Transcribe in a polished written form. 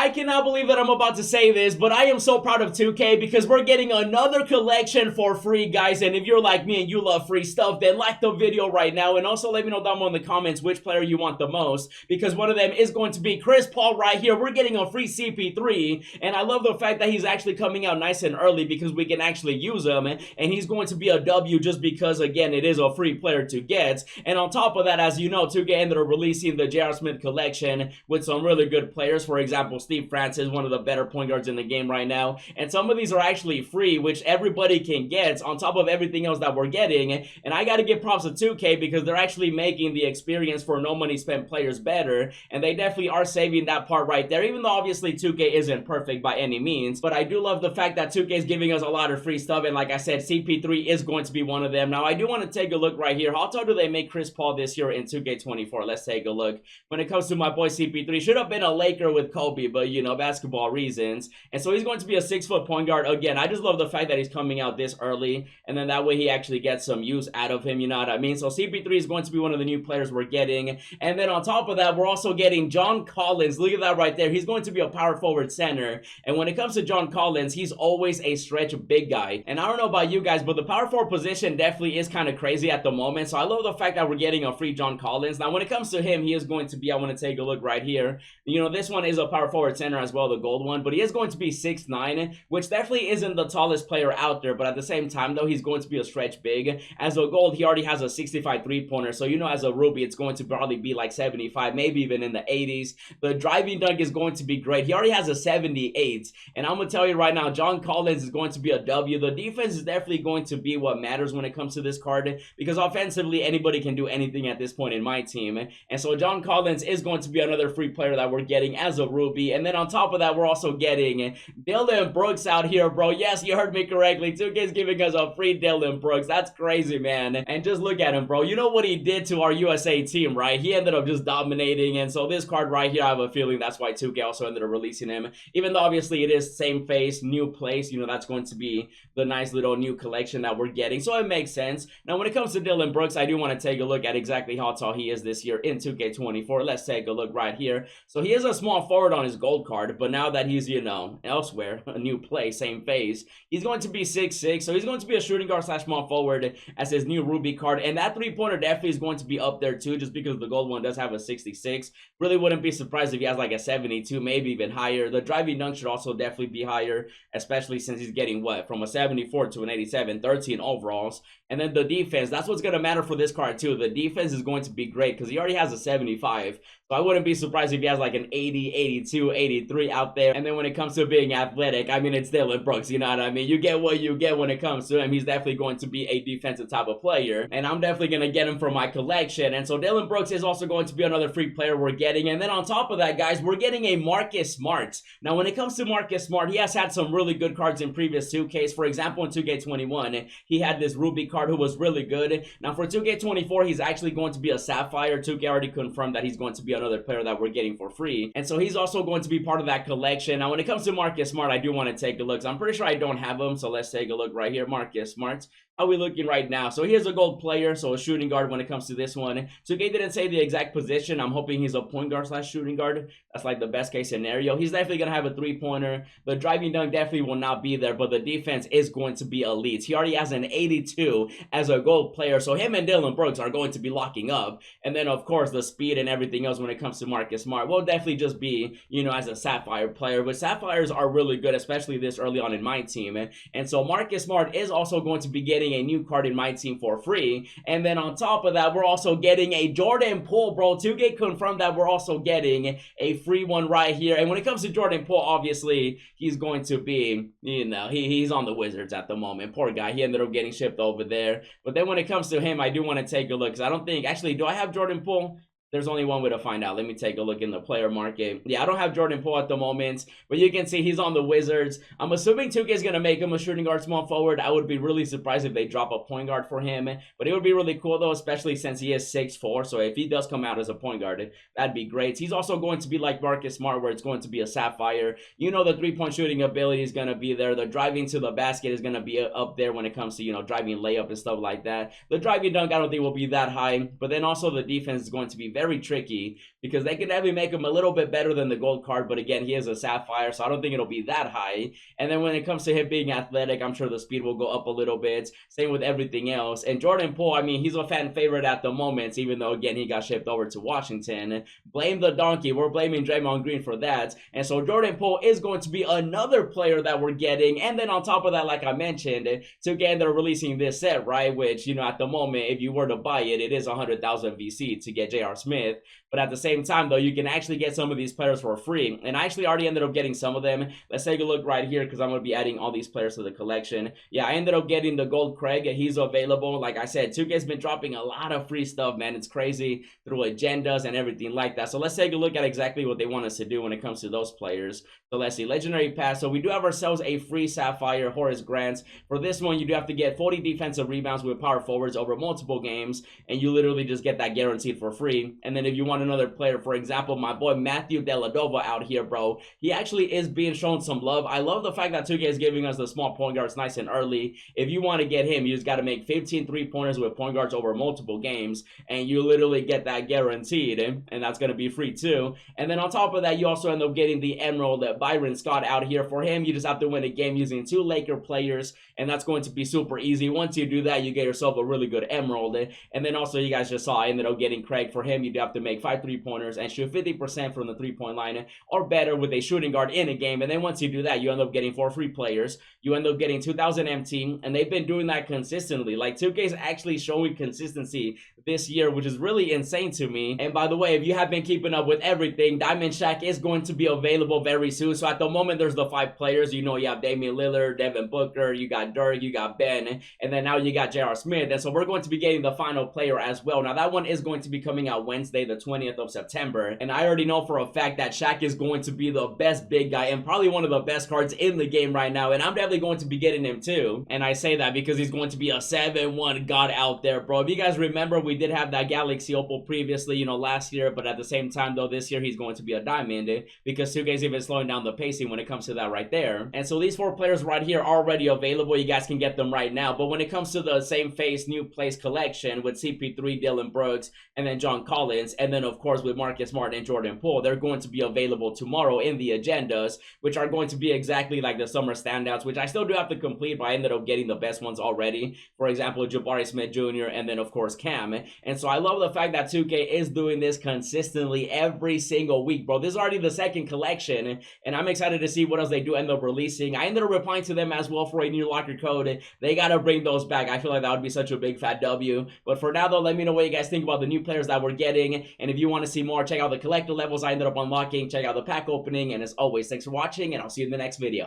I cannot believe that I'm about to say this, but I am so proud of 2K because we're getting another collection for free, guys. And if you're like me and you love free stuff, then like the video right now. And also let me know down below in the comments which player you want the most, because one of them is going to be Chris Paul right here. We're getting a free CP3, and I love the fact that he's actually coming out nice and early because we can actually use him. And he's going to be a W just because, again, it is a free player to get. And on top of that, as you know, 2K ended up releasing the J.R. Smith collection with some really good players. For example, Steve Francis, one of the better point guards in the game right now. And some of these are actually free, which everybody can get on top of everything else that we're getting. And I got to give props to 2K because they're actually making the experience for no money spent players better. And they definitely are saving that part right there, even though obviously 2K isn't perfect by any means. But I do love the fact that 2K is giving us a lot of free stuff. And like I said, CP3 is going to be one of them. Now, I do want to take a look right here. How tall do they make Chris Paul this year in 2K24? Let's take a look. When it comes to my boy CP3, should have been a Laker with Kobe, but you know, basketball reasons. And so he's going to be a 6-foot point guard. Again, I just love the fact that he's coming out this early, and then that way he actually gets some use out of him, you know what I mean? So CP3 is going to be one of the new players we're getting. And then on top of that, we're also getting John Collins. Look at that right there. He's going to be a power forward center. And when it comes to John Collins, he's always a stretch big guy. And I don't know about you guys, but the power forward position definitely is kind of crazy at the moment. So I love the fact that we're getting a free John Collins. Now, when it comes to him, he is going to be, I want to take a look right here. You know, this one is a power forward center as well, the gold one, but he is going to be 6'9", which definitely isn't the tallest player out there, but at the same time, though, he's going to be a stretch big. As a gold, he already has a 65 three-pointer, so you know, as a Ruby, it's going to probably be like 75, maybe even in the 80s. The driving dunk is going to be great. He already has a 78, and I'm going to tell you right now, John Collins is going to be a W. The defense is definitely going to be what matters when it comes to this card, because offensively, anybody can do anything at this point in my team, and so John Collins is going to be another free player that we're getting as a Ruby. And then on top of that, we're also getting Dillon Brooks out here, bro. Yes, you heard me correctly. 2K is giving us a free Dillon Brooks. That's crazy, man. And just look at him, bro. You know what he did to our USA team, right? He ended up just dominating. And so this card right here, I have a feeling that's why 2K also ended up releasing him. Even though obviously it is same face, new place, you know, that's going to be the nice little new collection that we're getting. So it makes sense. Now, when it comes to Dillon Brooks, I do want to take a look at exactly how tall he is this year in 2K24. Let's take a look right here. So he is a small forward on his gold card, but now that he's, you know, elsewhere, a new place, same phase, he's going to be 6'6", so he's going to be a shooting guard slash small forward as his new Ruby card. And that three-pointer definitely is going to be up there too, just because the gold one does have a 66. Really wouldn't be surprised if he has like a 72, maybe even higher. The driving dunk should also definitely be higher, especially since he's getting what, from a 74 to an 87, 13 overalls. And then the defense, that's what's going to matter for this card too. The defense is going to be great because he already has a 75. So I wouldn't be surprised if he has like an 80, 82, 83 out there. And then when it comes to being athletic, I mean, it's Dillon Brooks, you know what I mean? You get what you get when it comes to him. He's definitely going to be a defensive type of player. And I'm definitely going to get him for my collection. And so Dillon Brooks is also going to be another free player we're getting. And then on top of that, guys, we're getting a Marcus Smart. Now, when it comes to Marcus Smart, he has had some really good cards in previous 2Ks. For example, in 2K21, he had this Ruby card who was really good. Now, for 2K24, he's actually going to be a Sapphire. 2K already confirmed that he's going to be another player that we're getting for free, and so he's also going to be part of that collection. Now, when it comes to Marcus Smart, I do want to take a look. So I'm pretty sure I don't have him, so let's take a look right here. Marcus Smart. How are we looking right now? So he is a gold player, so a shooting guard when it comes to this one. 2K didn't say the exact position. I'm hoping he's a point guard slash shooting guard. That's like the best case scenario. He's definitely going to have a three-pointer. The driving dunk definitely will not be there, but the defense is going to be elite. He already has an 82 as a gold player, so him and Dillon Brooks are going to be locking up. And then, of course, the speed and everything else when it comes to Marcus Smart will definitely just be, you know, as a Sapphire player. But Sapphires are really good, especially this early on in my team. And so Marcus Smart is also going to be getting a new card in my team for free. And then on top of that, we're also getting a Jordan Poole, bro. 2K confirmed that we're also getting a free one right here. And when it comes to Jordan Poole, obviously, he's going to be, you know, he's on the Wizards at the moment. Poor guy. He ended up getting shipped over there. But then when it comes to him, I do want to take a look because I don't think, actually, do I have Jordan Poole? There's only one way to find out. Let me take a look in the player market. Yeah, I don't have Jordan Poole at the moment, but you can see he's on the Wizards. I'm assuming 2K is going to make him a shooting guard small forward. I would be really surprised if they drop a point guard for him, but it would be really cool though, especially since he is 6'4", so if he does come out as a point guard, that'd be great. He's also going to be like Marcus Smart, where it's going to be a Sapphire. You know, the three-point shooting ability is going to be there. The driving to the basket is going to be up there when it comes to, you know, driving layup and stuff like that. The driving dunk, I don't think will be that high, but then also the defense is going to be very very tricky because they can definitely make him a little bit better than the gold card, but again, he is a sapphire, so I don't think it'll be that high. And then when it comes to him being athletic, I'm sure the speed will go up a little bit. Same with everything else. And Jordan Poole, I mean, he's a fan favorite at the moment, even though, again, he got shipped over to Washington. Blame the donkey. We're blaming Draymond Green for that. And so Jordan Poole is going to be another player that we're getting. And then on top of that, like I mentioned, 2K, they're releasing this set, right? Which, you know, at the moment, if you were to buy it, it is 100,000 VC to get J.R. Smith. But at the same time, though, you can actually get some of these players for free. And I actually already ended up getting some of them. Let's take a look right here because I'm going to be adding all these players to the collection. Yeah, I ended up getting the gold Craig. He's available. Like I said, 2K's been dropping a lot of free stuff, man. It's crazy through agendas and everything like that. So let's take a look at exactly what they want us to do when it comes to those players. So let's see. Legendary pass. So we do have ourselves a free Sapphire Horace Grant. For this one, you do have to get 40 defensive rebounds with power forwards over multiple games. And you literally just get that guaranteed for free. And then if you want another player, for example, my boy Matthew Dellavedova out here, bro, he actually is being shown some love. I love the fact that 2K is giving us the small point guards nice and early. If you want to get him, you just got to make 15 3-pointers with point guards over multiple games, and you literally get that guaranteed, and that's going to be free too. And then on top of that, you also end up getting the Emerald Byron Scott out here. For him, you just have to win a game using 2 Laker players, and that's going to be super easy. Once you do that, you get yourself a really good Emerald. And then also, you guys just saw I ended up getting Craig. For him, you do have to make 5 3-pointers and shoot 50% from the 3-point line or better with a shooting guard in a game. And then once you do that, you end up getting 4 free players. You end up getting 2,000 MT, and they've been doing that consistently. Like 2K is actually showing consistency this year, which is really insane to me. And by the way, if you have been keeping up with everything, Diamond Shack is going to be available very soon. So at the moment, there's the 5 players. You know, you have Damian Lillard, Devin Booker, you got Dirk, you got Ben, and then now you got J.R. Smith. And so we're going to be getting the final player as well. Now that one is going to be coming out Wednesday, the 20th of September. And I already know for a fact that Shaq is going to be the best big guy and probably one of the best cards in the game right now. And I'm definitely going to be getting him too. And I say that because he's going to be a 7-1 god out there, bro. If you guys remember, we did have that Galaxy Opal previously, you know, last year. But at the same time, though, this year he's going to be a diamond because 2K's even slowing down the pacing when it comes to that right there. And so these 4 players right here are already available. You guys can get them right now. But when it comes to the same face, new place collection with CP3, Dillon Brooks, and then John Collins, and then of course with Marcus Smart and Jordan Poole, they're going to be available tomorrow in the agendas, which are going to be exactly like the summer standouts, which I still do have to complete, but I ended up getting the best ones already. For example, Jabari Smith Jr. and then of course Cam. And so I love the fact that 2K is doing this consistently every single week, bro. This is already the 2nd collection, and I'm excited to see what else they do end up releasing. I ended up replying to them as well for a new locker code. They gotta bring those back. I feel like that would be such a big fat W. But for now though, let me know what you guys think about the new players that we're getting, and if you want to see more, check out the collector levels I ended up unlocking, check out the pack opening, and as always, thanks for watching, and I'll see you in the next video.